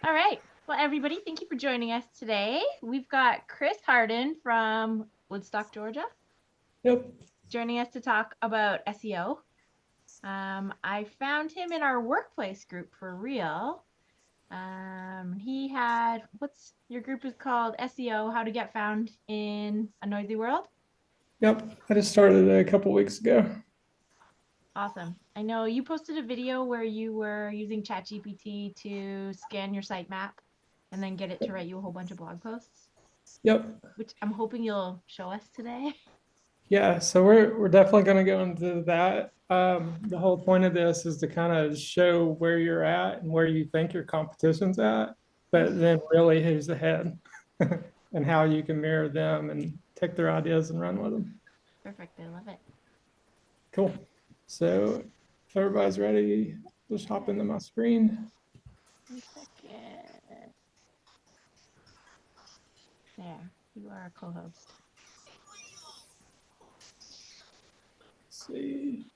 All right. Well, everybody, thank you for joining us today. We've got Chris Hardin from Woodstock, Georgia, Yep. joining us to talk about SEO. I found him in our workplace group for real. He had, what's your group is called? SEO, How to Get Found in a Noisy World. Yep. I just started a couple weeks ago. Awesome. I know you posted a video where you were using ChatGPT to scan your sitemap and then get it to write you a whole bunch of blog posts, Yep. which I'm hoping you'll show us today. Yeah. So we're definitely going to go into that. The whole point of this is to kind of show where you're at and where you think your competition's at, but then really who's ahead and how you can mirror them and take their ideas and run with them. Perfect. I love it. Cool. So if everybody's ready, just hop into my screen. 1 second. There. You are a co-host. Let's see.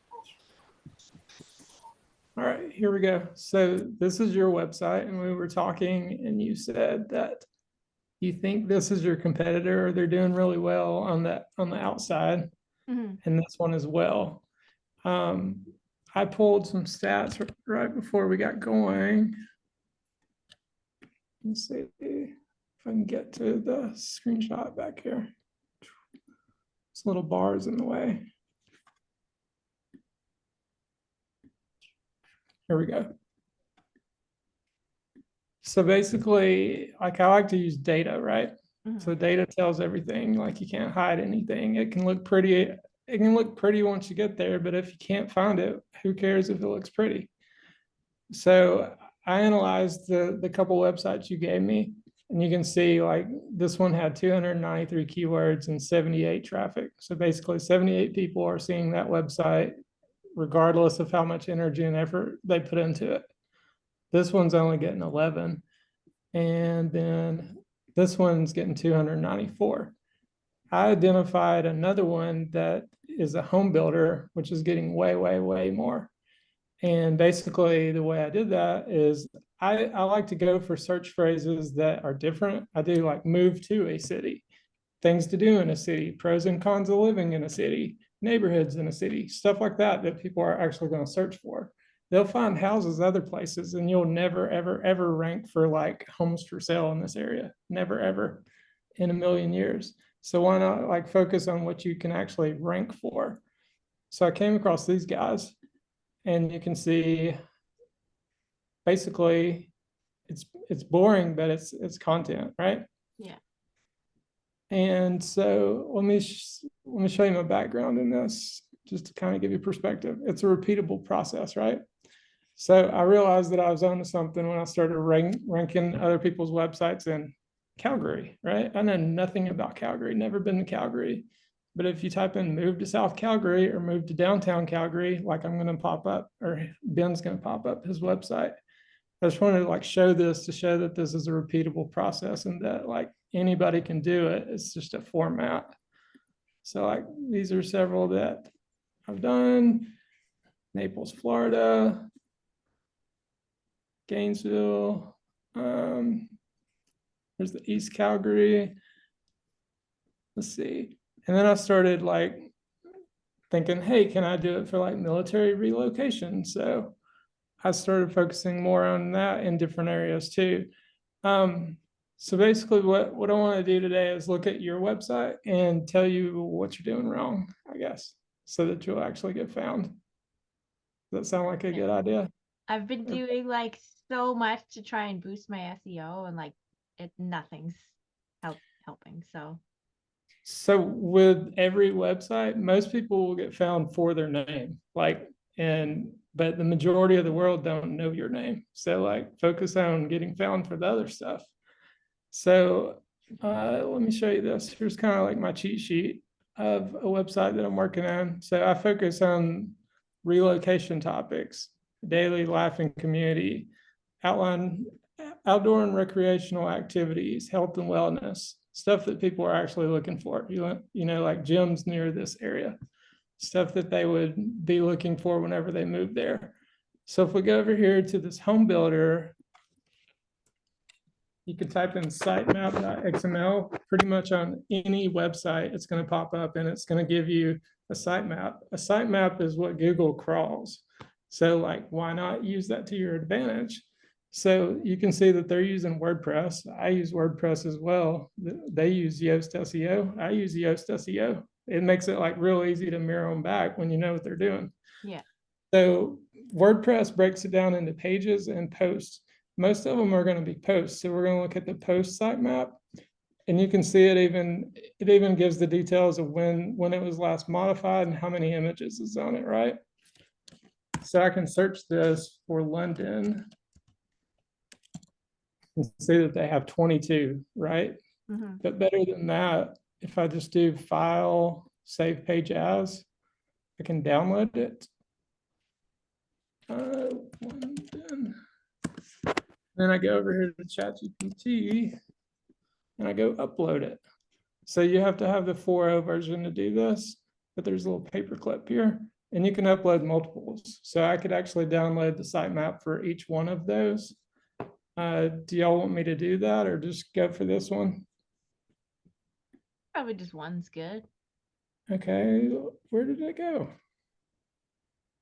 All right, here we go. So this is your website, and we were talking, and you said that you think this is your competitor. They're doing really well on the outside, Mm-hmm. and this one as well. I pulled some stats right before we got going. Let's see if I can get to the screenshot back here. This little bar is in the way. Here we go. So basically, like I like to use data, right? Mm-hmm. So data tells everything. Like you can't hide anything. It can look pretty. It can look pretty once you get there, but if you can't find it, who cares if it looks pretty? So I analyzed the couple websites you gave me, and you can see like this one had 293 keywords and 78 traffic. So basically, 78 people are seeing that website, regardless of how much energy and effort they put into it. This one's only getting 11. And then this one's getting 294. I identified another one that is a home builder, which is getting way, way, way more. And basically, the way I did that is I like to go for search phrases that are different. I do like move to a city, things to do in a city, pros and cons of living in a city, neighborhoods in a city, stuff like that that people are actually going to search for. They'll find houses other places, and you'll never, ever, ever rank for like homes for sale in this area. Never, ever in a million years. So why not like focus on what you can actually rank for? So I came across these guys, and you can see basically it's boring, but it's content, right? Yeah. And so let me show you my background in this just to kind of give you perspective. It's a repeatable process, right? So I realized that I was onto something when I started ranking other people's websites in Calgary, right? I know nothing about Calgary, never been to Calgary. But if you type in move to South Calgary or move to downtown Calgary, like I'm going to pop up, or Ben's going to pop up his website. I just wanted to like show this to show that this is a repeatable process and that like anybody can do it. It's just a format. So like these are several that I've done. Naples, Florida, Gainesville. There's the East Calgary. Let's see. And then I started like thinking, hey, can I do it for like military relocation? So I started focusing more on that in different areas too. So basically what I want to do today is look at your website and tell you what you're doing wrong, I guess, so that you'll actually get found. Does that sound like a good idea? I've been doing like so much to try and boost my SEO and like nothing's helping. So with every website, most people will get found for their name, but the majority of the world don't know your name. So like focus on getting found for the other stuff. So let me show you this. Here's kind of like my cheat sheet of a website that I'm working on. So I focus on relocation topics, daily life and community, outline outdoor and recreational activities, health and wellness, stuff that people are actually looking for. You know, like gyms near this area, stuff that they would be looking for whenever they move there. So if we go over here to this home builder, you can type in sitemap.xml pretty much on any website. It's going to pop up and it's going to give you a sitemap. A sitemap is what Google crawls. So like, why not use that to your advantage? So you can see that they're using WordPress. I use WordPress as well. They use Yoast SEO. I use Yoast SEO. It makes it like real easy to mirror them back when you know what they're doing. Yeah. So WordPress breaks it down into pages and posts. Most of them are going to be posts. So we're going to look at the post sitemap, and you can see it even gives the details of when it was last modified and how many images is on it, right? So I can search this for London and see that they have 22, right? Mm-hmm. But better than that, if I just do file, save page as, I can download it. London. Then I go over here to ChatGPT and I go upload it. So you have to have the 4.0 version to do this, but there's a little paperclip here and you can upload multiples. So I could actually download the sitemap for each one of those. Do y'all want me to do that or just go for this one? Probably just one's good. Okay, where did it go?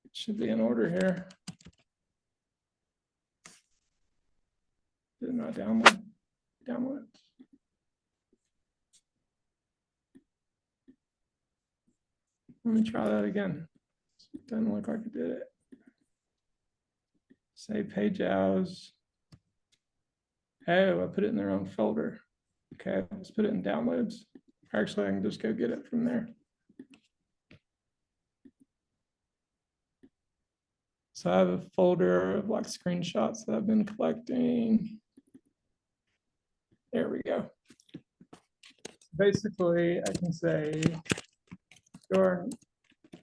It should be in order here. Did not download. Let me try that again. It doesn't look like it did it. Save page as. Oh, I put it in the wrong folder. Okay, let's put it in downloads. Actually, I can just go get it from there. So I have a folder of like screenshots that I've been collecting. There we go. Basically, I can say,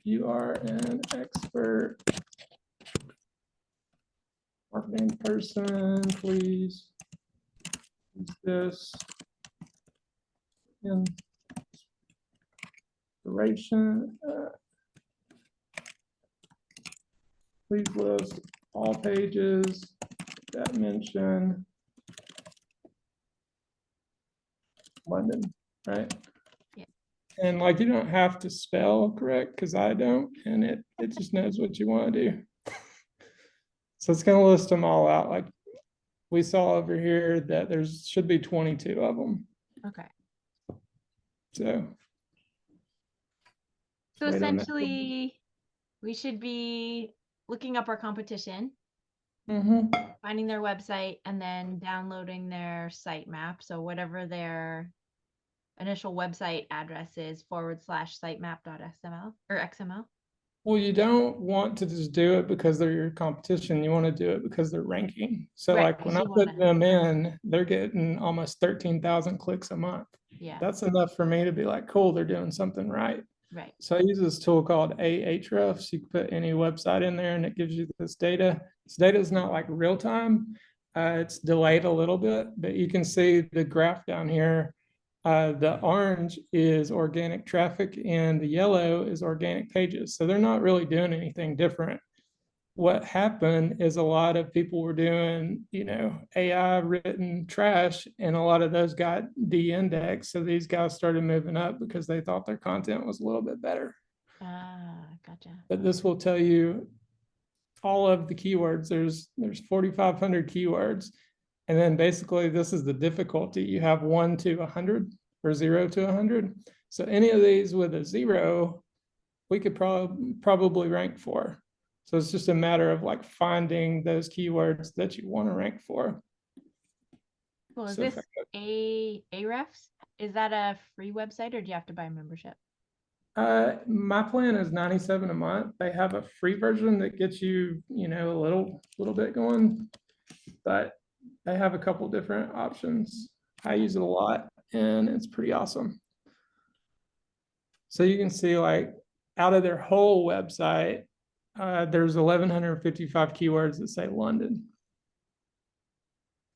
you are an expert marketing person, please use this inspiration. Please list all pages that mention London, right? Yeah. And like, you don't have to spell correct because I don't, and it just knows what you want to do. So it's going to list them all out. Like we saw over here that there's should be 22 of them. Okay. So essentially, we should be looking up our competition, finding their website, and then downloading their sitemap. So whatever their initial website address is, /sitemap.xml or XML. Well, you don't want to just do it because they're your competition. You want to do it because they're ranking. So right, like when I put them in, they're getting almost 13,000 clicks a month. Yeah. That's enough for me to be like, cool, they're doing something right. Right. So I use this tool called Ahrefs. You can put any website in there and it gives you this data. This data is not like real time. It's delayed a little bit, but you can see the graph down here. The orange is organic traffic and the yellow is organic pages. So they're not really doing anything different. What happened is a lot of people were doing, AI written trash, and a lot of those got de-indexed. So these guys started moving up because they thought their content was a little bit better. Gotcha. But this will tell you all of the keywords. There's 4,500 keywords. And then basically this is the difficulty. You have 1 to 100 or 0 to 100. So any of these with a 0, we could probably rank for. So it's just a matter of like finding those keywords that you want to rank for. Well, is this Ahrefs? Is that a free website or do you have to buy a membership? My plan is $97 a month. They have a free version that gets you, a little bit going, but they have a couple different options. I use it a lot and it's pretty awesome. So you can see like out of their whole website, there's 1,155 keywords that say London.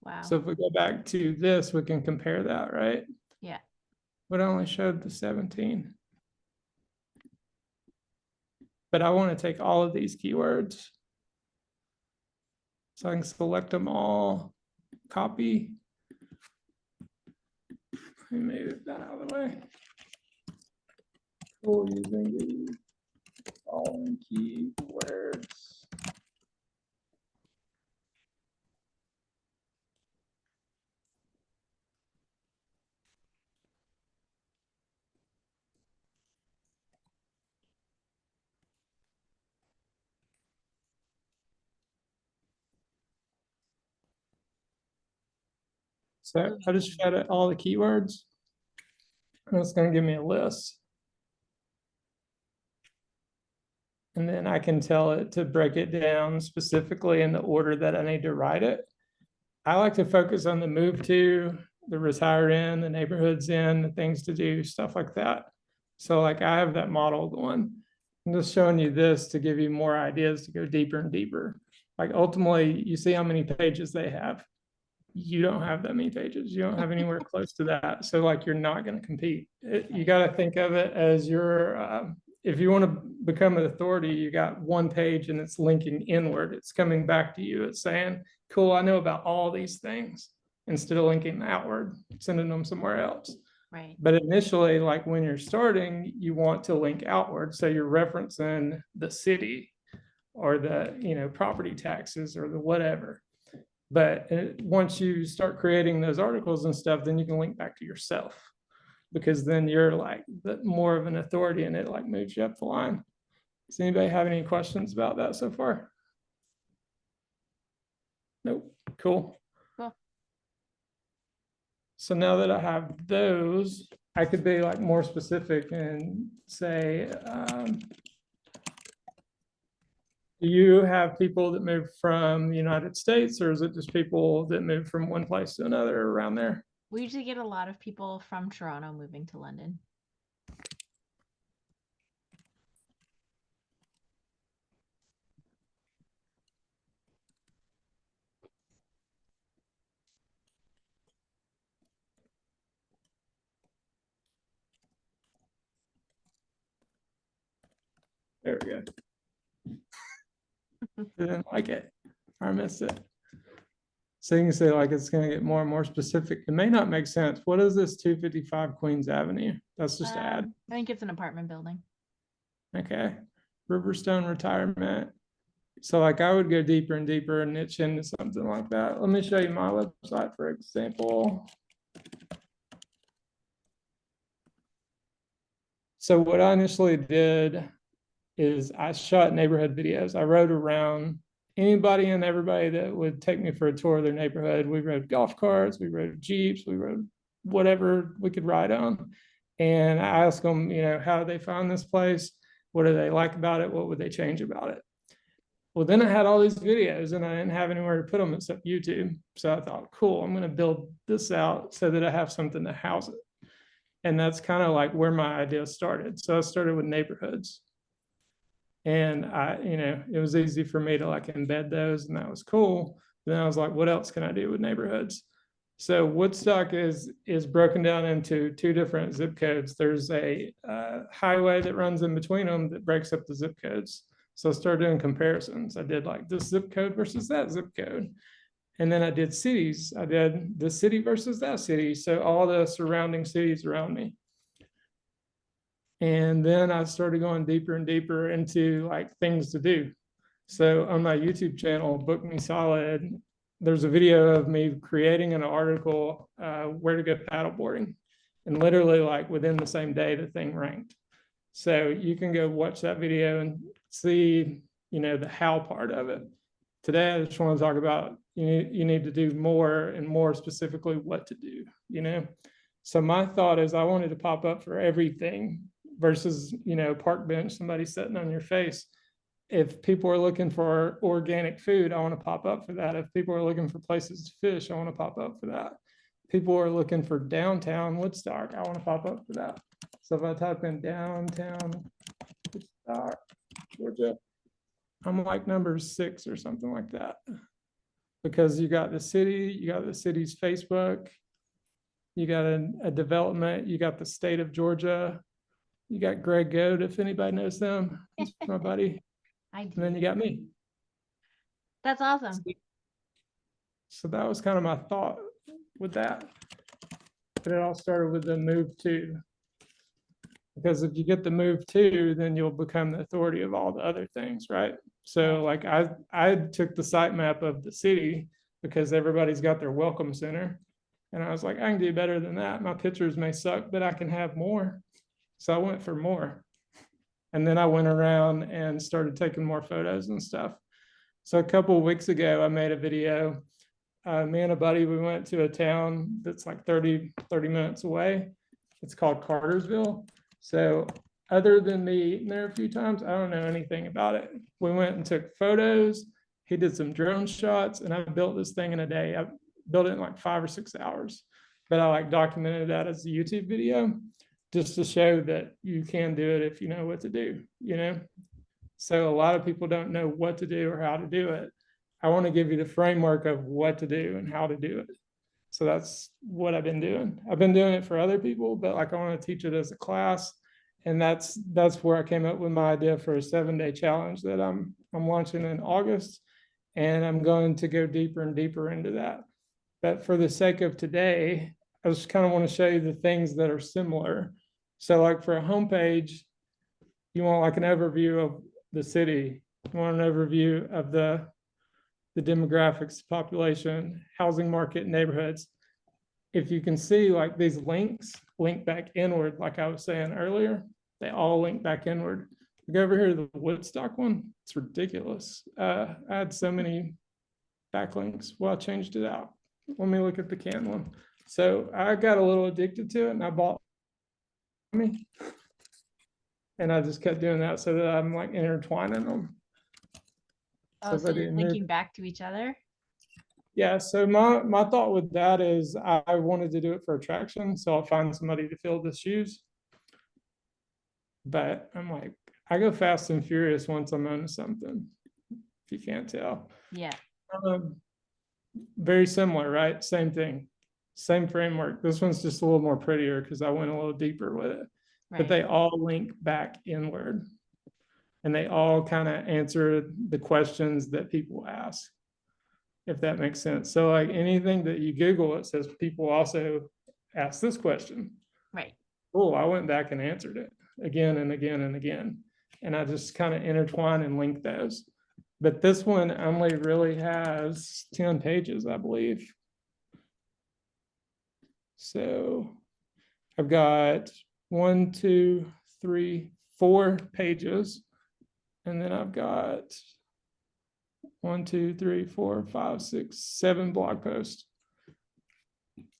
Wow. So if we go back to this, we can compare that, right? Yeah. But I only showed the 17. But I want to take all of these keywords. So I can select them all, copy, Let me move that out of the way. Cool, using the following keywords. So I just fed it all the keywords, and it's going to give me a list. And then I can tell it to break it down specifically in the order that I need to write it. I like to focus on the move to, the retire in, the neighborhoods in, the things to do, stuff like that. So like I have that model going. I'm just showing you this to give you more ideas to go deeper and deeper. Like ultimately, you see how many pages they have. You don't have that many pages. You don't have anywhere close to that. So like you're not going to compete. You got to think of it as your, if you want to become an authority, you got one page and it's linking inward. It's coming back to you. It's saying, cool, I know about all these things, instead of linking outward, sending them somewhere else. Right. But initially, like when you're starting, you want to link outward. So you're referencing the city or the, property taxes or the whatever. But once you start creating those articles and stuff, then you can link back to yourself, because then you're like more of an authority and it like moves you up the line. Does anybody have any questions about that so far? Nope. Cool. Cool. So now that I have those, I could be like more specific and say, do you have people that move from the United States, or is it just people that move from one place to another around there? We usually get a lot of people from Toronto moving to London. There we go. Didn't like it. I missed it. So you can say like it's going to get more and more specific. It may not make sense. What is this 255 Queens Avenue? That's just ad. I think it's an apartment building. Okay. Riverstone Retirement. So like I would go deeper and deeper and niche into something like that. Let me show you my website, for example. So what I initially did is I shot neighborhood videos. I rode around anybody and everybody that would take me for a tour of their neighborhood. We rode golf carts, we rode Jeeps, we rode whatever we could ride on. And I asked them, how did they find this place? What do they like about it? What would they change about it? Well, then I had all these videos and I didn't have anywhere to put them except YouTube. So I thought, cool, I'm going to build this out so that I have something to house it. And that's kind of like where my idea started. So I started with neighborhoods. And it was easy for me to like embed those, and that was cool. Then I was like, what else can I do with neighborhoods? So Woodstock is broken down into two different zip codes. There's a highway that runs in between them that breaks up the zip codes. So I started doing comparisons. I did like this zip code versus that zip code. And then I did cities. I did the city versus that city. So all the surrounding cities around me. And then I started going deeper and deeper into like things to do. So on my YouTube channel, Book Me Solid, there's a video of me creating an article, where to go paddleboarding. And literally like within the same day, the thing ranked. So you can go watch that video and see, the how part of it. Today, I just want to talk about, you need to do more, and more specifically what to do, So my thought is I wanted to pop up for everything versus, park bench, somebody sitting on your face. If people are looking for organic food, I want to pop up for that. If people are looking for places to fish, I want to pop up for that. People are looking for downtown Woodstock, I want to pop up for that. So if I type in downtown Woodstock, Georgia, I'm like number 6 or something like that. Because you got the city, you got the city's Facebook, you got a development, you got the state of Georgia, you got Greg Goad, if anybody knows them. He's my buddy. I do. And then you got me. That's awesome. So that was kind of my thought with that. but it all started with the move to. Because if you get the move to, then you'll become the authority of all the other things, right? So like I took the sitemap of the city because everybody's got their welcome center. And I was like, I can do better than that. My pictures may suck, but I can have more. So I went for more. And then I went around and started taking more photos and stuff. So a couple of weeks ago, I made a video. Me and a buddy, we went to a town that's like 30 minutes away. It's called Cartersville. So other than me eating there a few times, I don't know anything about it. We went and took photos. He did some drone shots, and I built this thing in a day. I built it in like 5 or 6 hours, but I like documented that as a YouTube video just to show that you can do it if you know what to do, you know? So a lot of people don't know what to do or how to do it. I want to give you the framework of what to do and how to do it. So that's what I've been doing. I've been doing it for other people, but like I want to teach it as a class. And that's where I came up with my idea for a 7-day challenge that I'm launching in August. And I'm going to go deeper and deeper into that. But for the sake of today, I just kind of want to show you the things that are similar. So like for a homepage, you want like an overview of the city. You want an overview of the demographics, population, housing market, neighborhoods. If you can see like these links link back inward, like I was saying earlier, they all link back inward. Go over here to the Woodstock one. It's ridiculous. I had so many backlinks. Well, I changed it out. Let me look at the can one. So I got a little addicted to it and I bought me. And I just kept doing that so that I'm like intertwining them. Oh, so you're linking back to each other? Yeah, so my thought with that is I wanted to do it for attraction, so I'll find somebody to fill the shoes. But I'm like, I go fast and furious once I'm onto something, if you can't tell. Yeah. Very similar, right? Same thing, same framework. This one's just a little more prettier because I went a little deeper with it. Right. But they all link back inward. And they all kind of answer the questions that people ask, if that makes sense. So like anything that you Google, it says people also ask this question. Right. Oh, I went back and answered it again and again and again. And I just kind of intertwine and link those. But this one only really has 10 pages, I believe. So I've got 1, 2, 3, 4 pages. And then I've got 1, 2, 3, 4, 5, 6, 7 blog posts.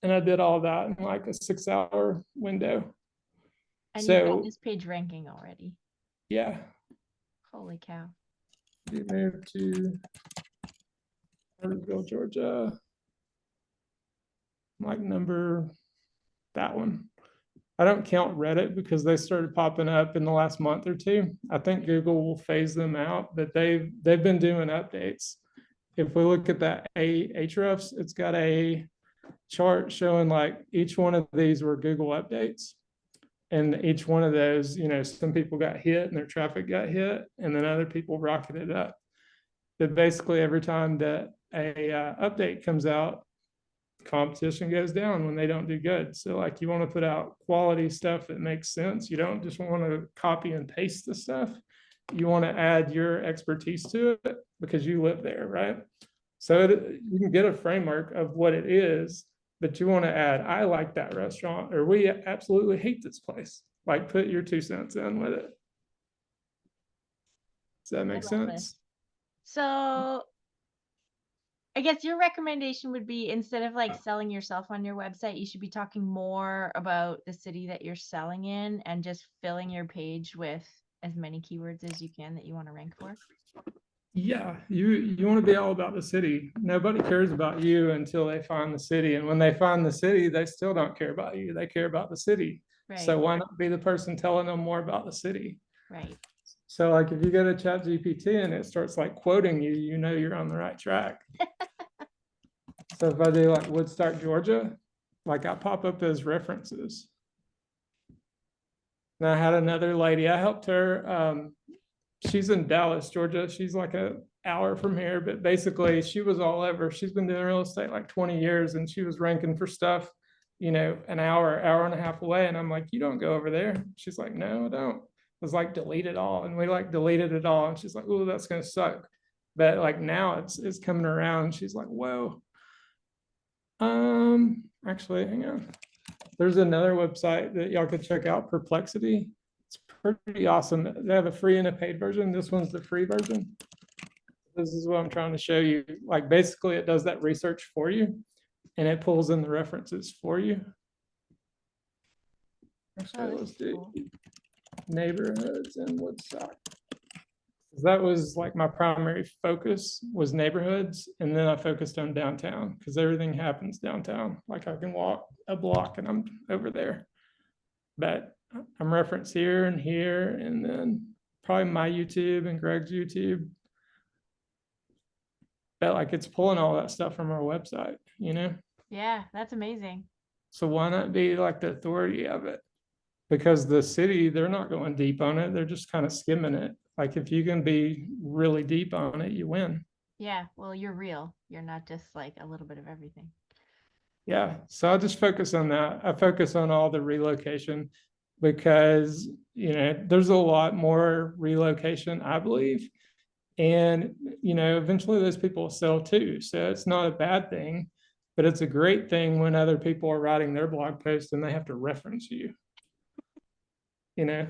And I did all that in like a 6-hour window. And so, you got this page ranking already. Yeah. Holy cow. We moved to Hardin, Georgia. Like that one. I don't count Reddit because they started popping up in the last month or two. I think Google will phase them out, but they've been doing updates. If we look at that Ahrefs, it's got a chart showing like each one of these were Google updates. And each one of those, you know, some people got hit and their traffic got hit, and then other people rocketed up. But basically every time that a update comes out, competition goes down when they don't do good. So like you want to put out quality stuff that makes sense. You don't just want to copy and paste the stuff. You want to add your expertise to it because you live there, right? So you can get a framework of what it is, but you want to add, I like that restaurant, or we absolutely hate this place. Like put your 2 cents in with it. Does that make sense? So I guess your recommendation would be, instead of like selling yourself on your website, you should be talking more about the city that you're selling in and just filling your page with as many keywords as you can that you want to rank for. Yeah, you want to be all about the city. Nobody cares about you until they find the city. And when they find the city, they still don't care about you. They care about the city. Right. So why not be the person telling them more about the city? Right. So like if you go to ChatGPT and it starts like quoting you, you know you're on the right track. So if I do like Woodstock, Georgia, like I pop up as references. And I had another lady, I helped her. She's in Dallas, Georgia. She's like an hour from here, but basically she was all over. She's been doing real estate like 20 years and she was ranking for stuff an hour and a half away. And I'm like, you don't go over there. She's like, no, I don't. I was like, delete it all. And we like deleted it all. And she's like, oh, that's going to suck. But like now it's coming around. She's like, whoa. Actually, hang on. There's another website that y'all could check out, Perplexity. It's pretty awesome. They have a free and a paid version. This one's the free version. This is what I'm trying to show you. Like basically it does that research for you and it pulls in the references for you. Actually, let's do neighborhoods in Woodstock. That was like my primary focus was neighborhoods. And then I focused on downtown because everything happens downtown. Like I can walk a block and I'm over there. But I'm referenced here, and then probably my YouTube and Greg's YouTube. But like it's pulling all that stuff from our website, Yeah, that's amazing. So why not be like the authority of it? Because the city, they're not going deep on it. They're just kind of skimming it. Like if you can be really deep on it, you win. Yeah, well, you're real. You're not just like a little bit of everything. Yeah, so I'll just focus on that. I focus on all the relocation because, there's a lot more relocation, I believe. And, eventually those people will sell too. So it's not a bad thing, but it's a great thing when other people are writing their blog posts and they have to reference you. Yeah.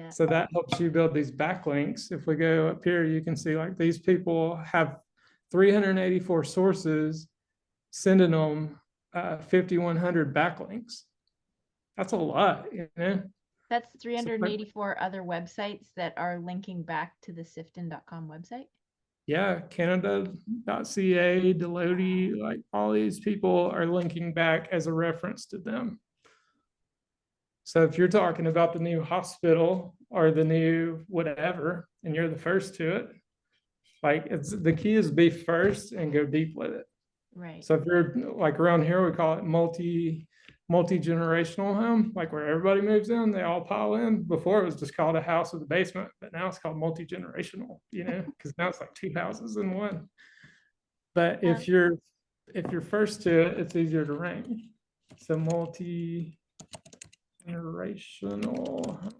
So that helps you build these backlinks. If we go up here, you can see like these people have 384 sources sending them 5,100 backlinks. That's a lot, That's 384 other websites that are linking back to the sifton.com website. Yeah, Canada.ca, Deloitte, like all these people are linking back as a reference to them. So if you're talking about the new hospital or the new whatever, and you're the first to it, like the key is be first and go deep with it. Right. So if you're like around here, we call it multi-generational home, like where everybody moves in, they all pile in. Before it was just called a house with a basement, but now it's called multi-generational, because now it's like two houses in one. But if you're first to it, it's easier to rank. So multi-generational.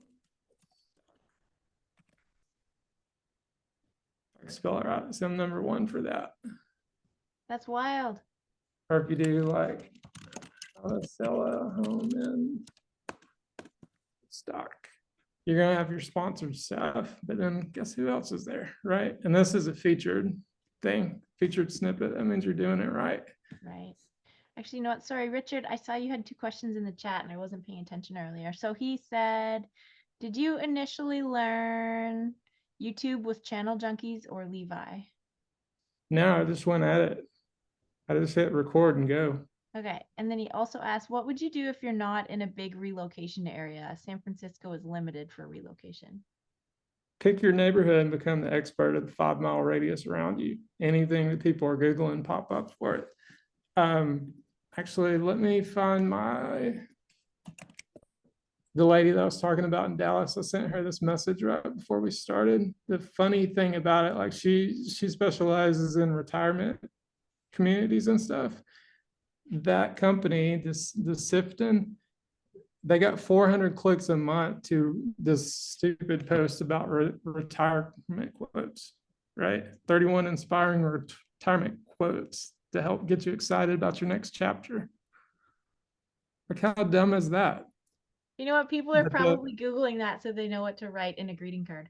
I spell it right. So I'm number one for that. That's wild. Or if you do like how to sell a home in stock, you're gonna have your sponsored stuff, but then guess who else is there, right? And this is a featured thing, featured snippet. That means you're doing it right. Right. Actually, you know what? Sorry, Richard, I saw you had 2 questions in the chat and I wasn't paying attention earlier. So he said, did you initially learn YouTube with Channel Junkies or Levi? No, I just went at it. I just hit record and go. Okay. And then he also asked, what would you do if you're not in a big relocation area? San Francisco is limited for relocation. Pick your neighborhood and become the expert of the 5-mile radius around you. Anything that people are Googling, pop up for it. Actually, let me find the lady that I was talking about in Dallas. I sent her this message right before we started. The funny thing about it, like she specializes in retirement communities and stuff. That company, the Sifton, they got 400 clicks a month to this stupid post about retirement quotes, right? 31 inspiring retirement quotes to help get you excited about your next chapter. Like, how dumb is that? You know what? People are probably Googling that so they know what to write in a greeting card.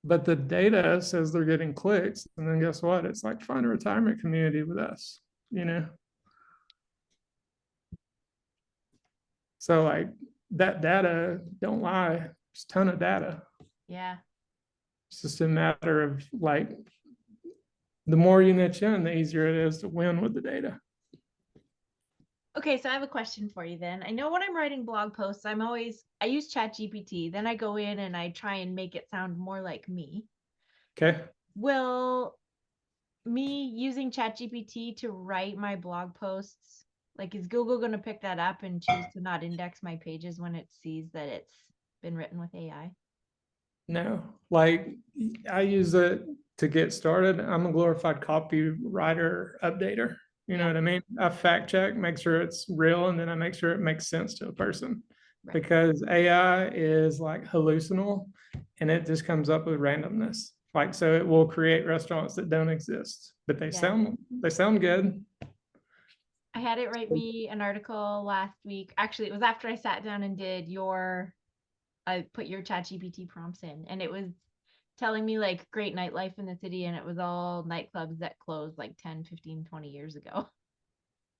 But the data says they're getting clicks. And then guess what? It's like, find a retirement community with us, So like that data, don't lie. There's a ton of data. Yeah. It's just a matter of like, the more you niche in, the easier it is to win with the data. Okay, so I have a question for you then. I know when I'm writing blog posts, I use ChatGPT. Then I go in and I try and make it sound more like me. Okay. Will me using ChatGPT to write my blog posts, like is Google going to pick that up and choose to not index my pages when it sees that it's been written with AI? No, like I use it to get started. I'm a glorified copywriter updater. You know Yeah. what I mean? I fact check, make sure it's real, and then I make sure it makes sense to a person. Right. Because AI is like hallucinal and it just comes up with randomness. Like, so it will create restaurants that don't exist, but they Yeah. sound good. I had it write me an article last week. Actually, it was after I sat down and did I put your ChatGPT prompts in, and it was telling me like great nightlife in the city, and it was all nightclubs that closed like 10, 15, 20 years ago.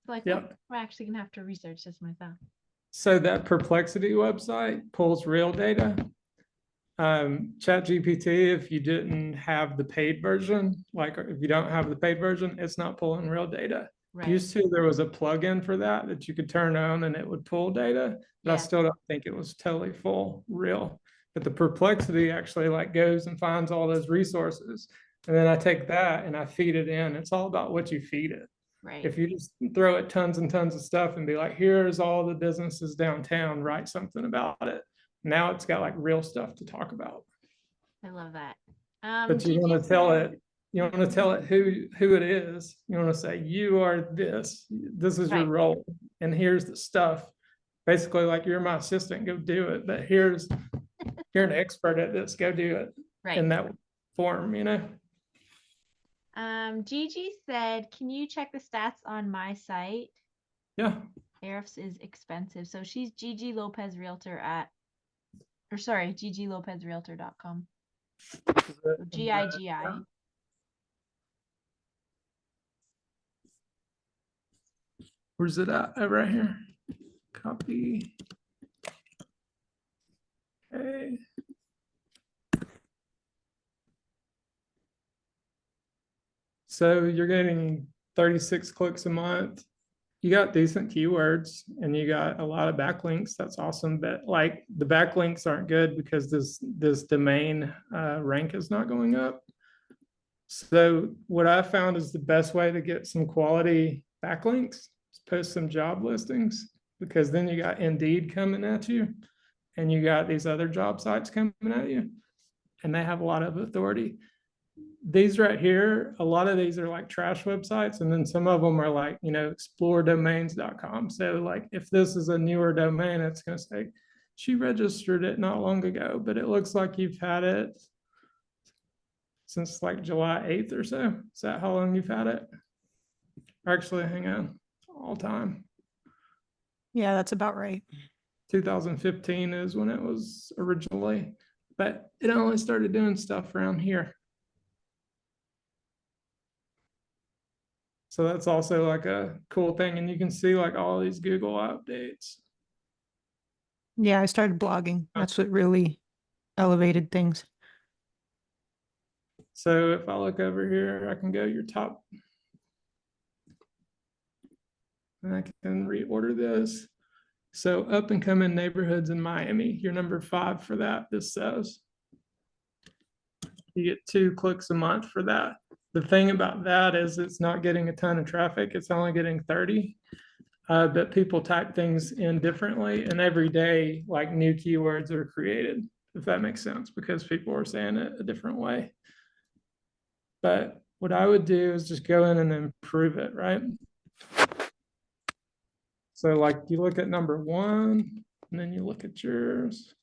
It's like, oh, Yep. I'm actually gonna have to research this myself. So that Perplexity website pulls real data. ChatGPT, if you didn't have the paid version, like if you don't have the paid version, it's not pulling real data. Right. Used to, there was a plugin for that you could turn on and it would pull data, but I Yeah. still don't think it was totally full real. But the Perplexity actually like goes and finds all those resources. And then I take that and I feed it in. It's all about what you feed it. Right. If you just throw it tons and tons of stuff and be like, here's all the businesses downtown, write something about it. Now it's got like real stuff to talk about. I love that. But you Gigi want to tell said, it, you want to tell it who it is. You want to say, you are this, this is your right. role, and here's the stuff. Basically, like you're my assistant, go do it. But you're an expert at this, go do it. Right. In that form, you know. Gigi said, can you check the stats on my site? Yeah. Ahrefs is expensive. So she's Gigi Lopez Realtor GigiLopezRealtor.com. GIGI. Where's it at? Oh, right here. Copy. Okay. So you're getting 36 clicks a month. You got decent keywords and you got a lot of backlinks. That's awesome. But like the backlinks aren't good because this domain rank is not going up. So what I found is the best way to get some quality backlinks is post some job listings, because then you got Indeed coming at you and you got these other job sites coming at you, and they have a lot of authority. These right here, a lot of these are like trash websites, and then some of them are like, exploredomains.com. So like if this is a newer domain, it's going to say she registered it not long ago, but it looks like you've had it since like July 8th or so. Is that how long you've had it? Actually, hang on, all time. Yeah, that's about right. 2015 is when it was originally, but it only started doing stuff around here. So that's also like a cool thing. And you can see like all these Google updates. Yeah, I started blogging. That's what really elevated things. So if I look over here, I can go your top, and I can reorder this. So up and coming neighborhoods in Miami, you're number 5 for that, this says. You get 2 clicks a month for that. The thing about that is it's not getting a ton of traffic. It's only getting 30. But people type things in differently, and every day, like new keywords are created, if that makes sense, because people are saying it a different way. But what I would do is just go in and improve it, right? So like you look at number 1, and then you look at yours,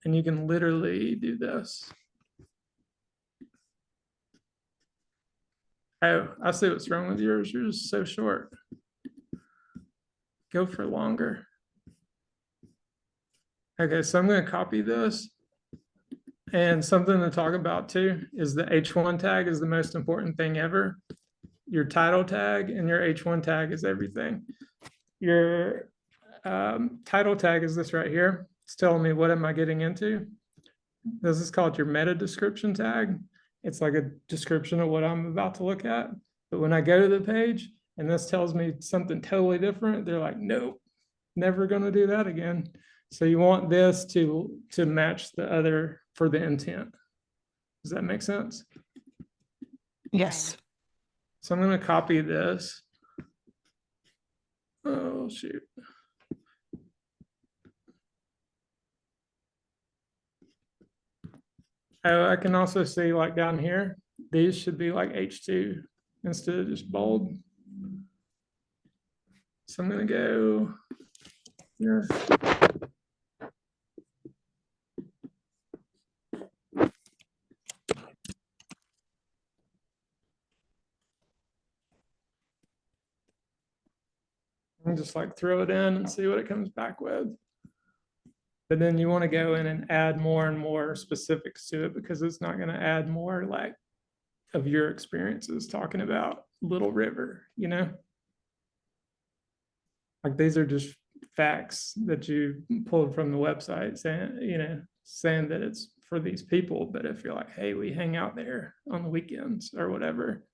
and you can literally do this. Oh, I see what's wrong with yours. Yours is so short. Go for longer. Okay, so I'm going to copy this. And something to talk about too is the H1 tag is the most important thing ever. Your title tag and your H1 tag is everything. Your title tag is this right here. It's telling me what am I getting into. This is called your meta description tag. It's like a description of what I'm about to look at. But when I go to the page and this tells me something totally different, they're like, nope, never going to do that again. So you want this to match the other for the intent. Does that make sense? Yes. So I'm going to copy this. Oh, shoot. Oh, I can also see like down here, these should be like H2 instead of just bold. So I'm going to go here. And just like throw it in and see what it comes back with. But then you want to go in and add more and more specifics to it, because it's not going to add more like of your experiences talking about Little River, you know? Like these are just facts that you pulled from the website saying, you know, saying that it's for these people. But if you're like, hey, we hang out there on the weekends or whatever,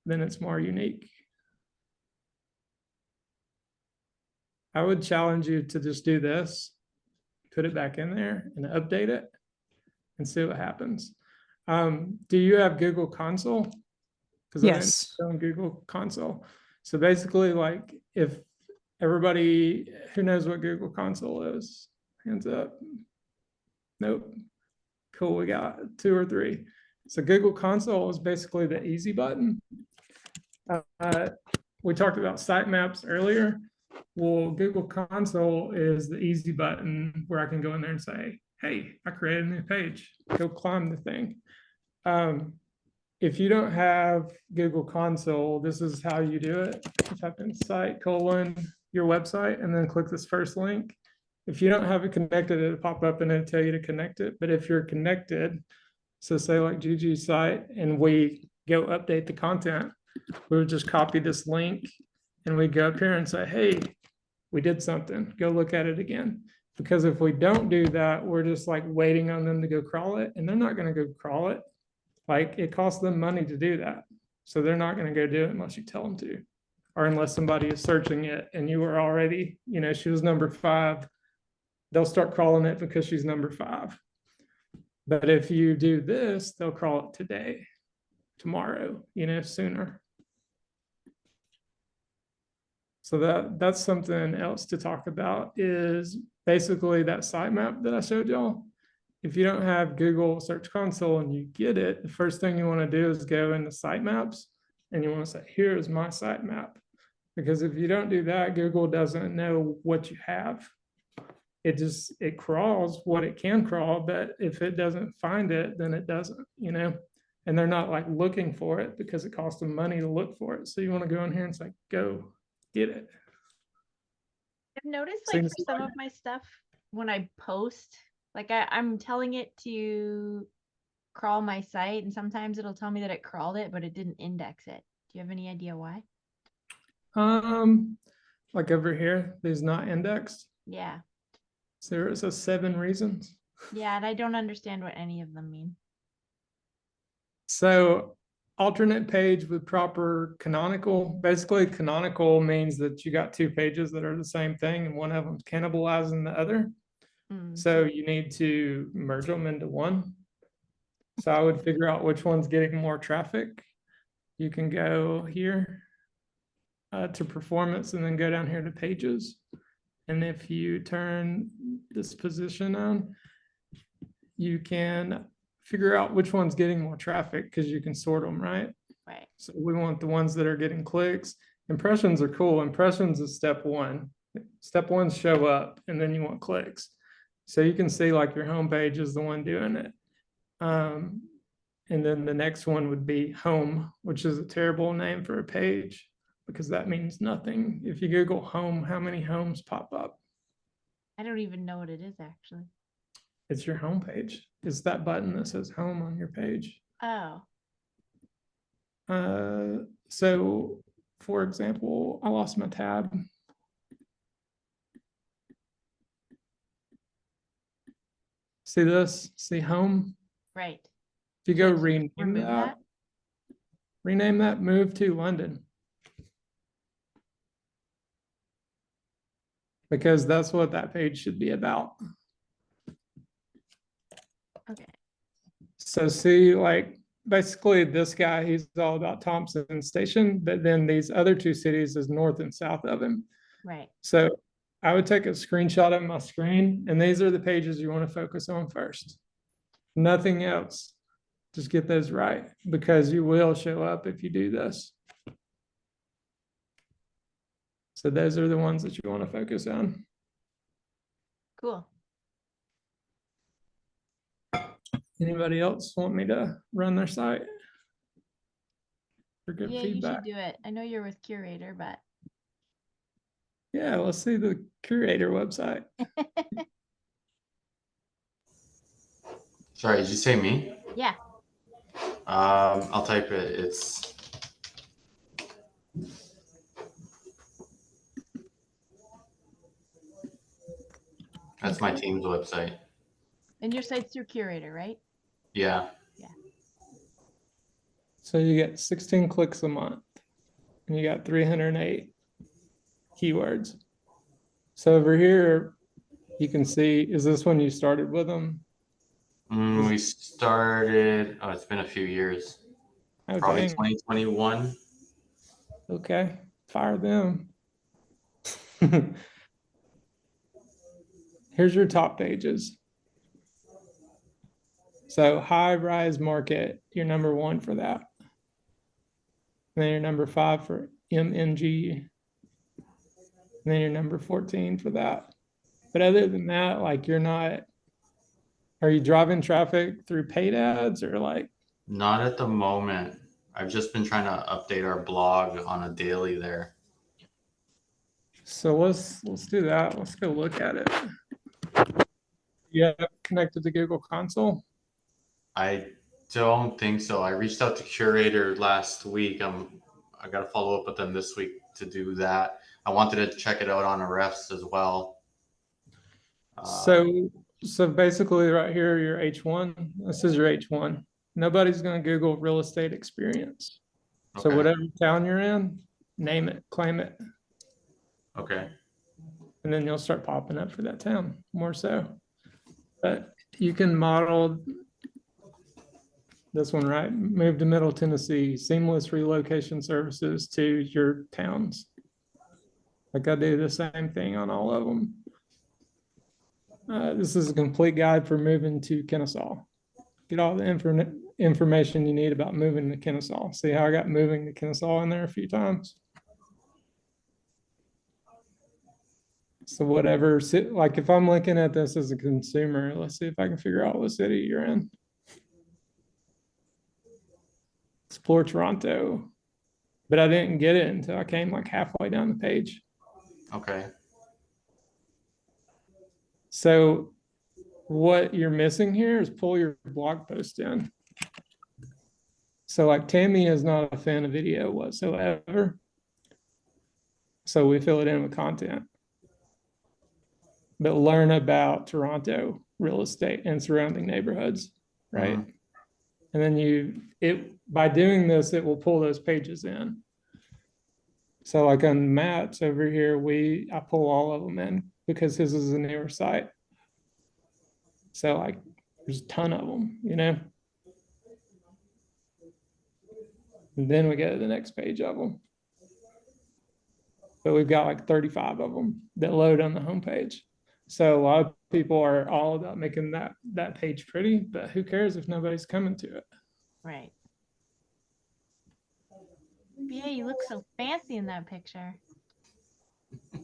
then it's more unique. I would challenge you to just do this, put it back in there and update it and see what happens. Do you have Google Console? Because Yes. I'm on Google Console. So basically, like if everybody who knows what Google Console is, hands up. Nope. Cool, we got 2 or 3. So Google Console is basically the easy button. We talked about sitemaps earlier. Well, Google Console is the easy button where I can go in there and say, hey, I created a new page, go climb the thing. If you don't have Google Console, this is how you do it. Type in site : your website, and then click this first link. If you don't have it connected, it'll pop up and it'll tell you to connect it. But if you're connected, so say like Gigi's site, and we go update the content, we would just copy this link and we go up here and say, hey, we did something, go look at it again. Because if we don't do that, we're just like waiting on them to go crawl it, and they're not going to go crawl it. Like it costs them money to do that. So they're not going to go do it unless you tell them to, or unless somebody is searching it and you were already, you know, she was number 5. They'll start crawling it because she's number 5. But if you do this, they'll crawl it today, tomorrow, you know, sooner. So that's something else to talk about, is basically that sitemap that I showed y'all. If you don't have Google Search Console and you get it, the first thing you want to do is go into sitemaps and you want to say, here's my sitemap. Because if you don't do that, Google doesn't know what you have. It crawls what it can crawl, but if it doesn't find it, then it doesn't, you know, and they're not like looking for it because it costs them money to look for it. So you want to go in here and say, go get it. I've noticed like for some of my stuff, when I post, like I'm telling it to crawl my site, and sometimes it'll tell me that it crawled it, but it didn't index it. Do you have any idea why? Like over here, there's not indexed. Yeah. So it says 7 reasons. Yeah, and I don't understand what any of them mean. So alternate page with proper canonical. Basically, canonical means that you got 2 pages that are the same thing and one of them's cannibalizing the other. So you need to merge them into one. So I would figure out which one's getting more traffic. You can go here to performance and then go down here to pages. And if you turn this position on, you can figure out which one's getting more traffic because you can sort them, right? Right. So we want the ones that are getting clicks. Impressions are cool. Impressions is step 1. Step 1 is show up, and then you want clicks. So you can see like your homepage is the one doing it. And then the next one would be home, which is a terrible name for a page because that means nothing. If you Google home, how many homes pop up? I don't even know what it is actually. It's your homepage. It's that button that says home on your page. Oh. So for example, I lost my tab. See this? See home? Right. If you go rename that, move to London. Because that's what that page should be about. Okay. So see, like basically this guy, he's all about Thompson Station, but then these other 2 cities is north and south of him. Right. So I would take a screenshot of my screen, and these are the pages you want to focus on first. Nothing else. Just get those right, because you will show up if you do this. So those are the ones that you want to focus on. Cool. Anybody else want me to run their site for good Yeah, feedback? you should do it. I know you're with Curator, but Yeah, let's see the Curator website. Sorry, did you say me? yeah. I'll type it. That's my team's website. And your site's through Curator, right? Yeah. So you get 16 clicks a month and you got 308 keywords. So over here, you can see, is this when you started with them? We started, it's been a few years. Oh, Probably dang. 2021. Okay, fire them. Here's your top pages. So high rise market, you're number 1 for that. And then you're number 5 for MNG. And then you're number 14 for that. But other than that, like you're not, are you driving traffic through paid ads or like? Not at the moment. I've just been trying to update our blog on a daily there. So let's do that. Let's go look at it. Yeah, connected to Google Console. I don't think so. I reached out to Curator last week. I got to follow up with them this week to do that. I wanted to check it out on a refs as well. So basically right here, your H1, this is your H1. Nobody's going to Google real estate experience. So Okay. whatever town you're in, name it, claim it. Okay. And then you'll start popping up for that town more so. But you can model this one, right? Move to Middle Tennessee, seamless relocation services to your towns. Like I do the same thing on all of them. This is a complete guide for moving to Kennesaw. Get all the information you need about moving to Kennesaw. See how I got moving to Kennesaw in there a few times? So whatever, like if I'm looking at this as a consumer, let's see if I can figure out what city you're in. Explore Toronto, but I didn't get it until I came like halfway down the page. Okay. So what you're missing here is pull your blog post in. So like Tammy is not a fan of video whatsoever. So we fill it in with content. But learn about Toronto real estate and surrounding neighborhoods, right? Mhm. And then by doing this, it will pull those pages in. So like on Matt's over here, I pull all of them in because his is a newer site. So like there's a ton of them, you know? And then we go to the next page of them. But we've got like 35 of them that load on the homepage. So a lot of people are all about making that page pretty, but who cares if nobody's coming to it? Right. Yeah, you look so fancy in that picture. And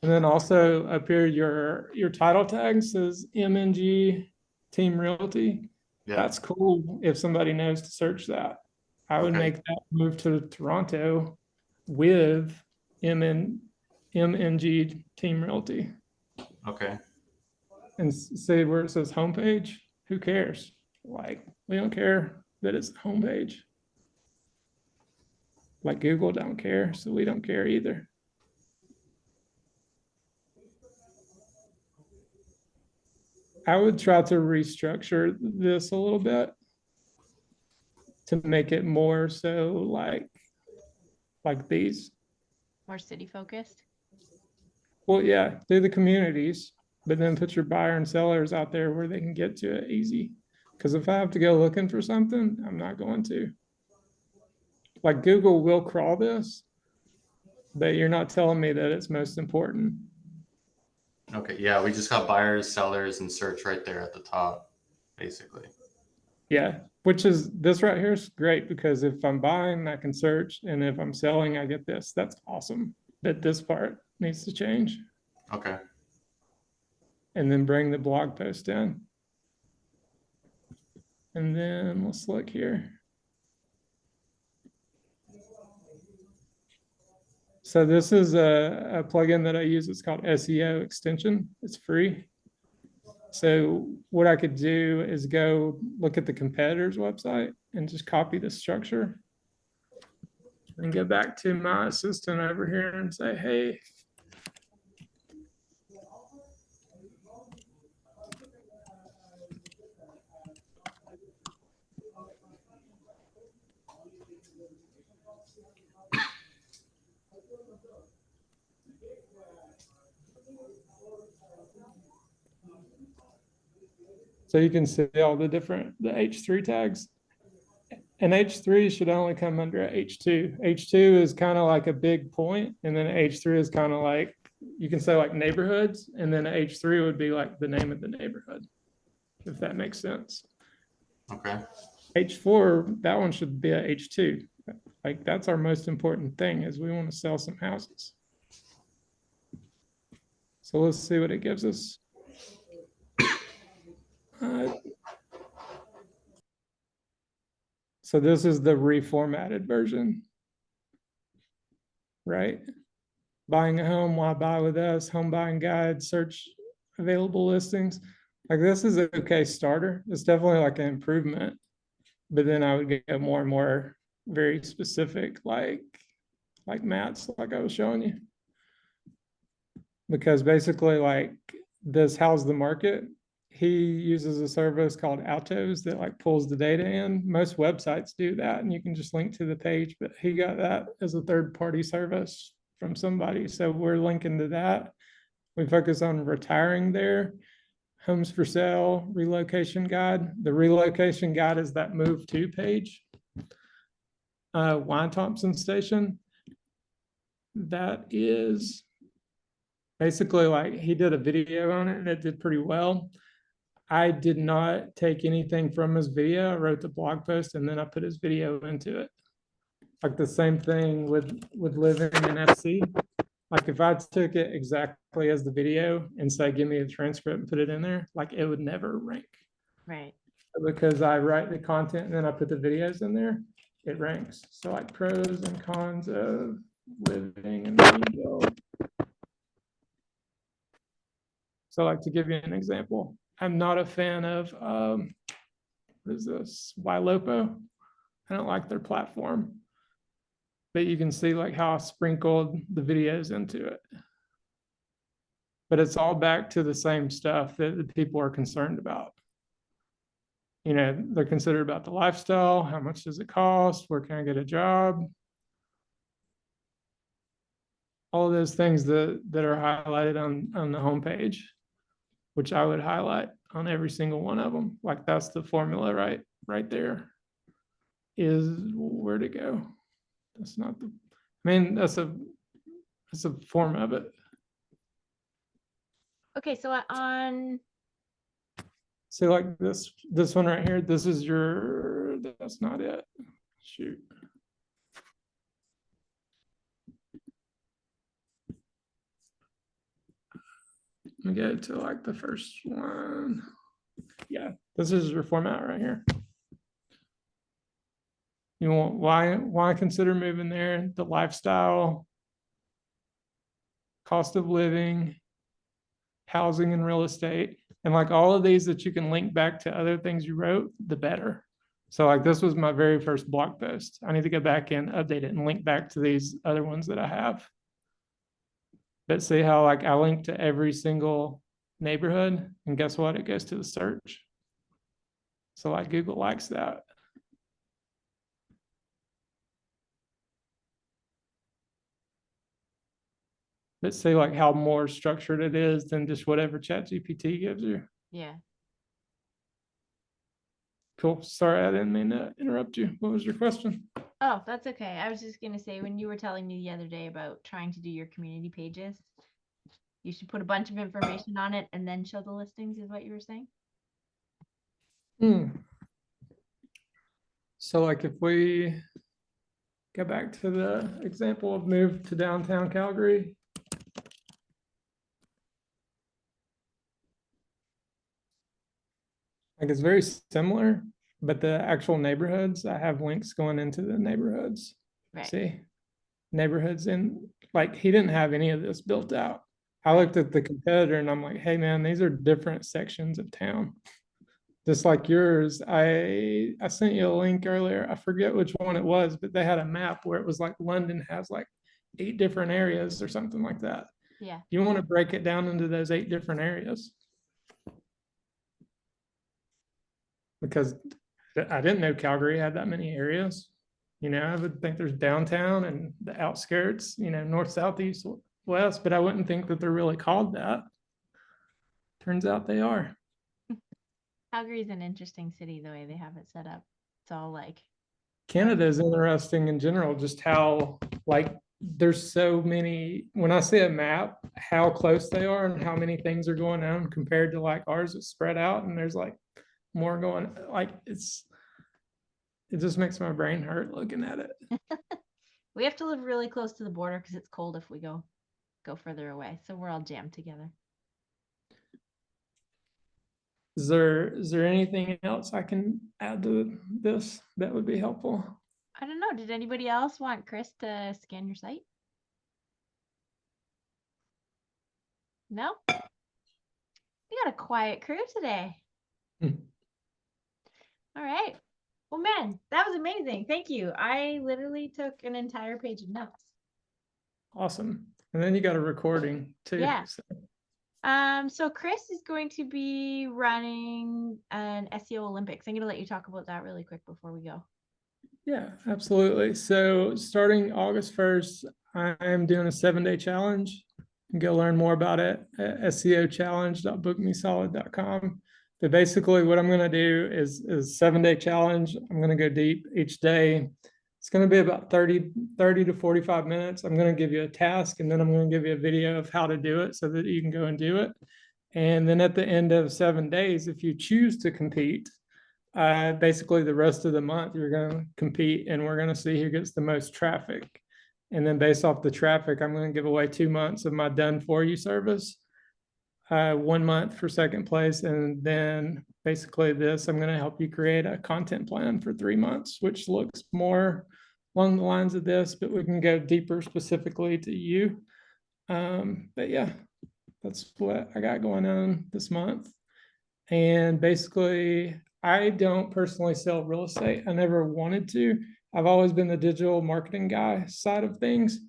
then also up here, your title tag says MNG Team Realty. Yeah. That's cool if somebody knows to search that. I would make that move to Toronto with MNG Team Realty. Okay. And say where it says homepage, who cares? Like, we don't care that it's the homepage. Like Google don't care, so we don't care either. I would try to restructure this a little bit to make it more so like these. More city focused. Well, yeah, do the communities, but then put your buyer and sellers out there where they can get to it easy. Because if I have to go looking for something, I'm not going to. Like Google will crawl this, but you're not telling me that it's most important. Okay. Yeah, we just got buyers, sellers, and search right there at the top, basically. Yeah, which is this right here is great because if I'm buying, I can search, and if I'm selling, I get this. That's awesome. But this part needs to change, Okay. and then bring the blog post in. And then let's look here. So this is a plugin that I use. It's called SEO extension. It's free. So what I could do is go look at the competitor's website and just copy the structure and go back to my assistant over here and say, hey, so you can see all the the H3 tags. And H3 should only come under H2. H2 is kind of like a big point, and then H3 is kind of like, you can say like neighborhoods, and then H3 would be like the name of the neighborhood, if that makes sense. Okay. H4, that one should be a H2. Like that's our most important thing is we want to sell some houses. So let's see what it gives us. So this is the reformatted version, right? Buying a home, why buy with us? Home buying guide, search available listings. Like this is an okay starter. It's definitely like an improvement, but then I would get more and more very specific, like Matt's, like I was showing you, because basically like this how's the market. He uses a service called Autos that like pulls the data in. Most websites do that, and you can just link to the page, but he got that as a third-party service from somebody. So we're linking to that. We focus on retiring there. Homes for sale, relocation guide. The relocation guide is that move to page. Wine Thompson Station. That is basically like he did a video on it and it did pretty well. I did not take anything from his video. I wrote the blog post and then I put his video into it. Like the same thing with living in FC. Like if I took it exactly as the video and say, give me a transcript and put it in there, like it would never rank. Right. Because I write the content and then I put the videos in there, it ranks. So like pros and cons of living in Greenville. So like to give you an example, I'm not a fan of, what is this, Ylopo? I don't like their platform. But you can see like how I sprinkled the videos into it. But it's all back to the same stuff that the people are concerned about. You know, they're considered about the lifestyle, how much does it cost, where can I get a job? All of those things that are highlighted on the homepage, which I would highlight on every single one of them. Like that's the formula right there. Is where to go. That's not the, I mean, that's a form of it. Okay, so on, So like this one right here, this is your, that's not it. Shoot. Let me go to like the first one. Yeah, this is your format right here. You want why consider moving there? The lifestyle, cost of living, housing and real estate, and like all of these that you can link back to other things you wrote, the better. So like this was my very first blog post. I need to go back and update it and link back to these other ones that I have. But see how like I link to every single neighborhood, and guess what? It goes to the search. So like Google likes that. But see like how more structured it is than just whatever ChatGPT gives you. yeah. Cool. Sorry, I didn't mean to interrupt you. What was your question? Oh, that's okay. I was just going to say, when you were telling me the other day about trying to do your community pages, you should put a bunch of information on it and then show the listings, is what you were saying? So like if we go back to the example of move to downtown Calgary. Like it's very similar, but the actual neighborhoods, I have links going into the neighborhoods. Right. See, neighborhoods, and like he didn't have any of this built out. I looked at the competitor and I'm like, hey man, these are different sections of town. Just like yours, I sent you a link earlier. I forget which one it was, but they had a map where it was like London has like 8 different areas or something like that. Yeah. You want to break it down into those 8 different areas. Because I didn't know Calgary had that many areas. You know, I would think there's downtown and the outskirts, you know, north, south, east, west, but I wouldn't think that they're really called that. Turns out they are. Calgary is an interesting city the way they have it set up. It's all like Canada is interesting in general, just how like there's so many, when I see a map, how close they are and how many things are going on compared to like ours is spread out and there's like more going, like it just makes my brain hurt looking at it. we have to live really close to the border because it's cold if we go further away. So we're all jammed together. Is there anything else I can add to this that would be helpful? I don't know. Did anybody else want Chris to scan your site? No? We got a quiet crew today. All right. Well, man, that was amazing. Thank you. I literally took an entire page of notes. Awesome. And then you got a recording too. Yeah. So Chris is going to be running an SEO Olympics. I'm going to let you talk about that really quick before we go. Yeah, absolutely. So starting August 1st, I'm doing a 7-day challenge. You can go learn more about it at seochallenge.bookmesolid.com. But basically what I'm going to do is 7-day challenge. I'm going to go deep each day. It's going to be about 30 to 45 minutes. I'm going to give you a task and then I'm going to give you a video of how to do it so that you can go and do it. And then at the end of 7 days, if you choose to compete, basically the rest of the month you're going to compete and we're going to see who gets the most traffic. And then based off the traffic, I'm going to give away 2 months of my done for you service, 1 month for second place. And then basically this, I'm going to help you create a content plan for 3 months, which looks more along the lines of this, but we can go deeper specifically to you. But yeah, that's what I got going on this month. And basically, I don't personally sell real estate. I never wanted to. I've always been the digital marketing guy side of things.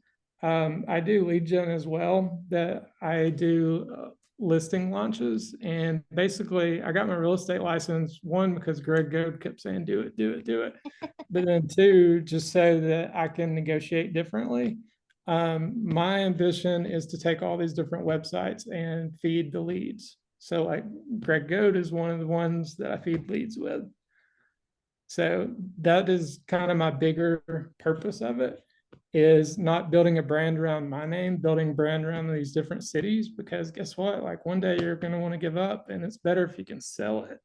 I do lead gen as well, that I do listing launches. And basically, I got my real estate license, 1, because Greg Goad kept saying, do it, do it, do it. But then 2, just so that I can negotiate differently. My ambition is to take all these different websites and feed the leads. So like Greg Goad is one of the ones that I feed leads with. So that is kind of my bigger purpose of it, is not building a brand around my name, building brand around these different cities, because guess what? Like one day you're going to want to give up and it's better if you can sell it.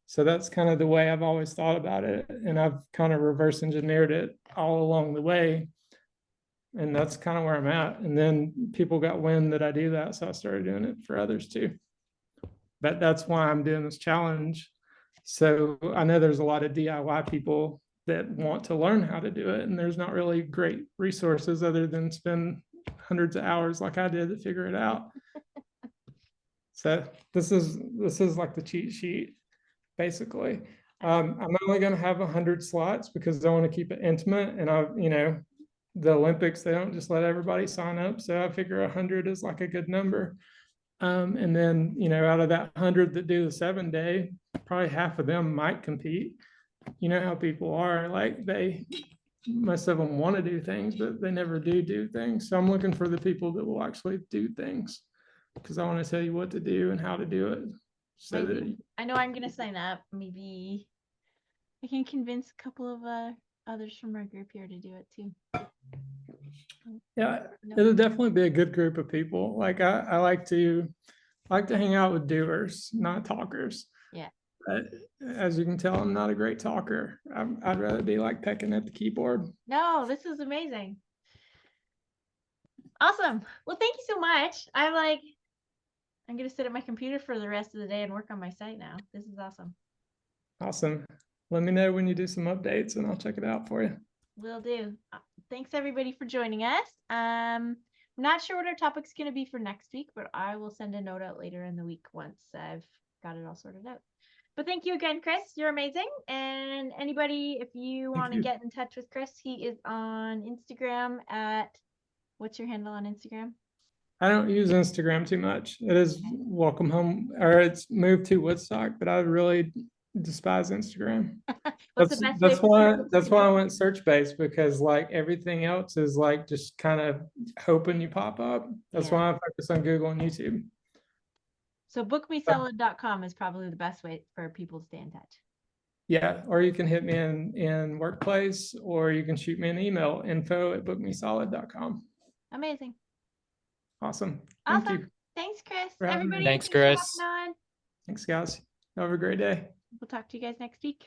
So that's kind of the way I've always thought about it. And I've kind of reverse engineered it all along the way. And that's kind of where I'm at. And then people got wind that I do that. So I started doing it for others too. But that's why I'm doing this challenge. So I know there's a lot of DIY people that want to learn how to do it. And there's not really great resources other than spend hundreds of hours like I did to figure it out. So this is like the cheat sheet, basically. I'm only going to have 100 slots because I want to keep it intimate. And the Olympics, they don't just let everybody sign up. So I figure 100 is like a good number. And then, out of that 100 that do the 7-day, probably half of them might compete. You know how people are, like most of them want to do things, but they never do things. So I'm looking for the people that will actually do things, because I want to tell you what to do and how to do it. So that I know I'm going to sign up. Maybe I can convince a couple of others from our group here to do it too. Yeah, it'll definitely be a good group of people. Like I like to hang out with doers, not talkers. Yeah. But as you can tell, I'm not a great talker. I'd rather be like pecking at the keyboard. No, this is amazing. Awesome. Well, thank you so much. I'm going to sit at my computer for the rest of the day and work on my site now. This is awesome. Awesome. Let me know when you do some updates and I'll check it out for you. Will do. Thanks everybody for joining us. I'm not sure what our topic's going to be for next week, but I will send a note out later in the week once I've got it all sorted out. But thank you again, Chris. You're amazing. And anybody, if you want to get in touch with Chris, he is on Instagram at, what's your handle on Instagram? I don't use Instagram too much. It is welcome home, or it's moved to Woodstock, but I really despise Instagram. What's the best way That's why I went search based, because like everything else is like just kind of hoping you pop up. That's why I focus on Google and YouTube. So bookmesolid.com is probably the best way for people to stay in touch. Yeah, or you can hit me in Workplace, or you can shoot me an email, info@bookmesolid.com. Amazing. Awesome. Thank you. Thanks, Chris. For having me. Everybody, Thanks, Chris. for hopping on. Thanks, guys. Have a great day. We'll talk to you guys next week.